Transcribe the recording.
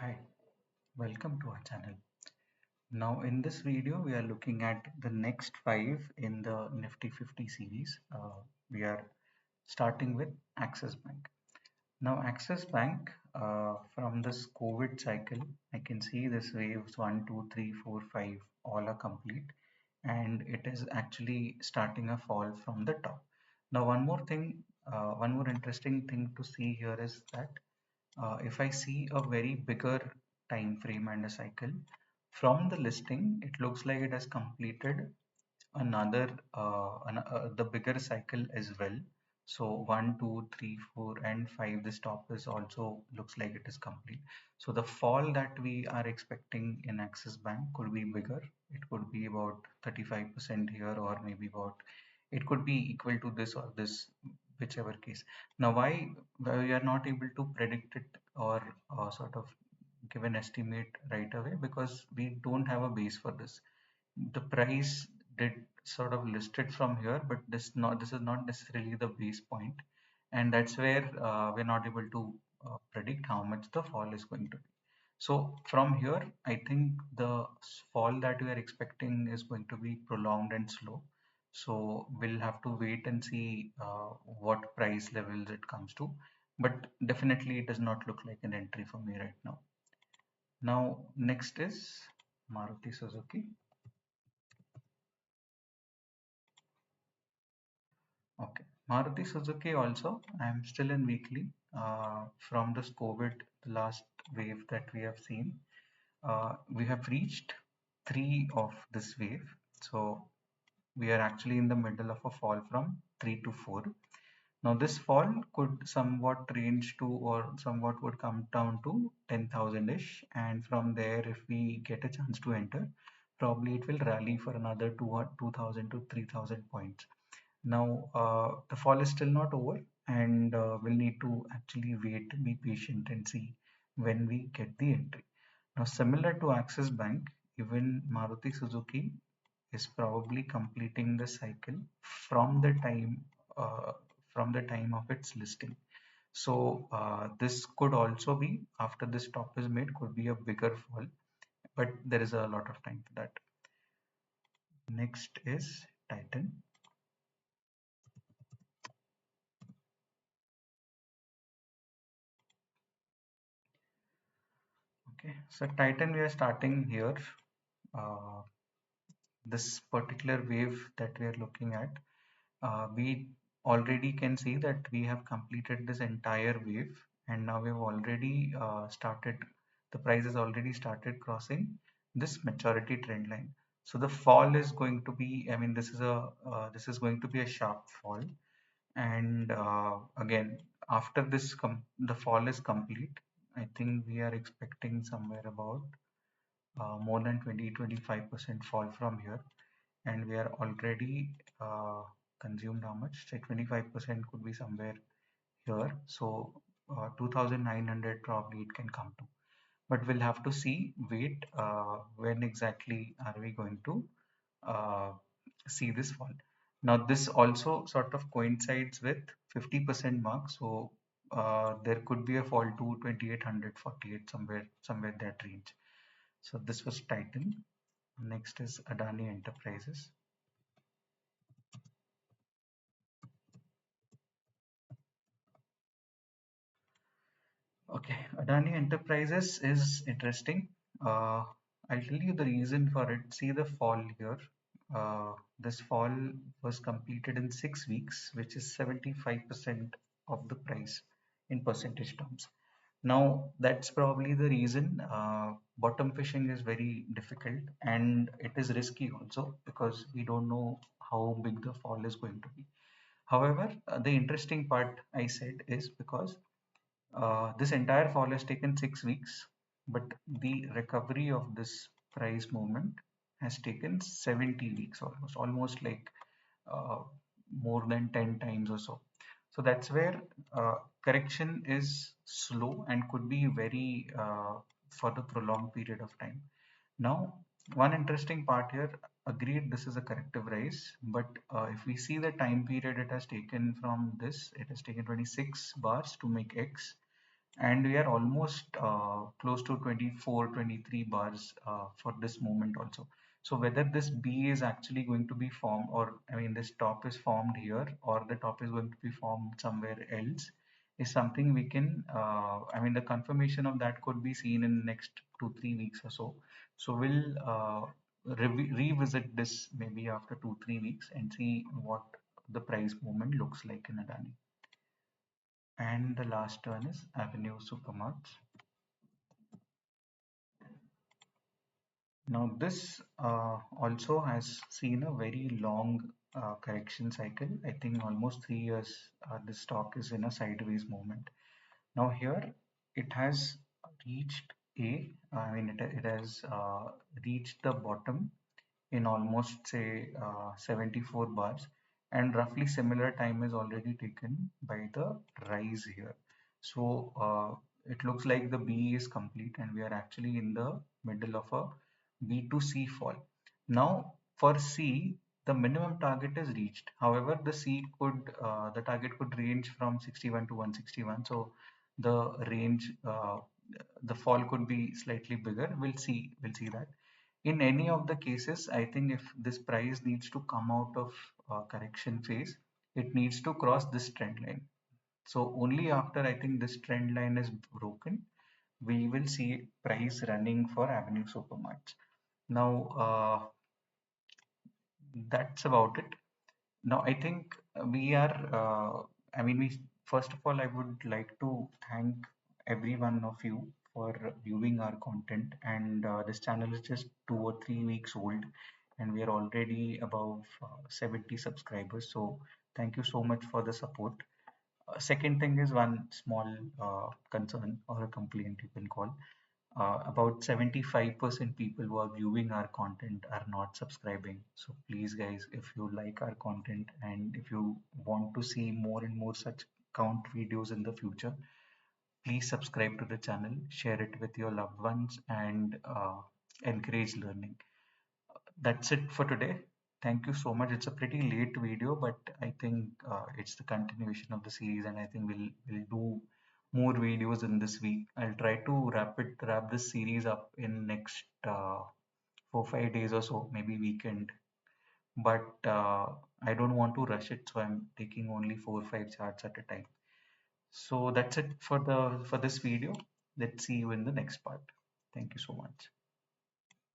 Hi, welcome to our channel. Now in this video we are looking at the next 5 in the Nifty 50 series. We are starting with Axis Bank. Now Axis Bank, from this COVID cycle, I can see this waves 1, 2, 3, 4, 5 all are complete, and it is actually starting a fall from the top. Now one more interesting thing to see here is that if I see a very bigger time frame and a cycle from the listing, it looks like it has completed another the bigger cycle as well. So 1, 2, 3, 4, and 5, this top is also looks like it is complete. So the fall that we are expecting in Axis Bank could be bigger. It could be about 35% here, or maybe about it could be equal to this or this, whichever case. Now, why we are not able to predict it or sort of give an estimate right away? Because we don't have a base for this. The price did sort of listed from here, but this is not necessarily the base point, and that's where we're not able to predict how much the fall is going to be. So from here, I think the fall that we are expecting is going to be prolonged and slow. So we'll have to wait and see what price levels it comes to. But definitely, it does not look like an entry for me right now. Now, next is Maruti Suzuki. Okay, Maruti Suzuki also. I'm still in weekly. From this COVID, the last wave that we have seen, we have reached three of this wave. So we are actually in the middle of a fall from 3 to 4. Now this fall could somewhat range to, or somewhat would come down to 10,000-ish, and from there, if we get a chance to enter, probably it will rally for another 2,000 to 3,000 points. Now, the fall is still not over, and we'll need to actually wait, be patient, and see when we get the entry. Now, similar to Axis Bank, even Maruti Suzuki is probably completing the cycle from the time uh, of its listing. So this could also be, after this top is made, could be a bigger fall, but there is a lot of time for that. Next is Titan. Okay, so Titan, we are starting here. Uh, this particular wave that we are looking at, we already can see that we have completed this entire wave, and now we've already started, the price has already started crossing this maturity trend line. So the fall is going to be, I mean, this is going to be a sharp fall, and again, after the fall is complete, I think we are expecting somewhere about more than 20-25% fall from here, and we are already consumed how much? Say 25% could be somewhere here. So 2,900 probably it can come to. But we'll have to see, wait, when exactly are we going to uh, see this fall. Now this also sort of coincides with 50% mark. So there could be a fall to 2,800, 48, somewhere that range. So this was Titan. Next is Adani Enterprises. Okay, Adani Enterprises is interesting. Uh, I'll tell you the reason for it. See the fall here. This fall was completed in 6 weeks, which is 75% of the price in percentage terms. Now, that's probably the reason bottom fishing is very difficult, and it is risky also because we don't know how big the fall is going to be. However, the interesting part I said is because this entire fall has taken 6 weeks, but the recovery of this price movement has taken 70 weeks, almost like uh, more than 10 times or so. So that's where correction is slow and could be very for the prolonged period of time. Now, one interesting part here, agreed, this is a corrective rise, but if we see the time period it has taken from this, it has taken 26 bars to make X, and we are almost close to 24, 23 bars for this moment also. So whether this B is actually going to be formed, or I mean this top is formed here, or the top is going to be formed somewhere else, is something we can, I mean the confirmation of that could be seen in next 2, 3 weeks or so. So we'll revisit this maybe after 2, 3 weeks and see what the price movement looks like in Adani. And the last one is Avenue Supermarts. Now this also has seen a very long correction cycle. I think almost 3 years this stock is in a sideways movement. Now here it has reached I mean it has reached the bottom in almost say 74 bars, and roughly similar time is already taken by the rise here. So it looks like the B is complete and we are actually in the middle of a B to C fall. Now for C, the minimum target is reached. However, the target could range from 61 to 161. So the range, the fall could be slightly bigger. We'll see that. In any of the cases, I think if this price needs to come out of correction phase, it needs to cross this trend line. So only after I think this trend line is broken, we will see price running for Avenue Supermarts. Now, that's about it. Now, I think we are, I mean, first of all, I would like to thank every one of you for viewing our content. And this channel is just 2 or 3 weeks old, and we are already above 70 subscribers. So, thank you so much for the support. Second thing is one small concern or a complaint you can call. About 75% people who are viewing our content are not subscribing. So please guys, if you like our content and if you want to see more and more such count videos in the future, please subscribe to the channel, share it with your loved ones, and encourage learning. That's it for today. Thank you so much. It's a pretty late video, but I think it's the continuation of the series, and I think we'll do more videos in this week. I'll try to wrap this series up in next 4 5 days or so, maybe weekend. But I don't want to rush it, so I'm taking only 4 5 charts at a time. So that's it for this video. Let's see you in the next part. Thank you so much.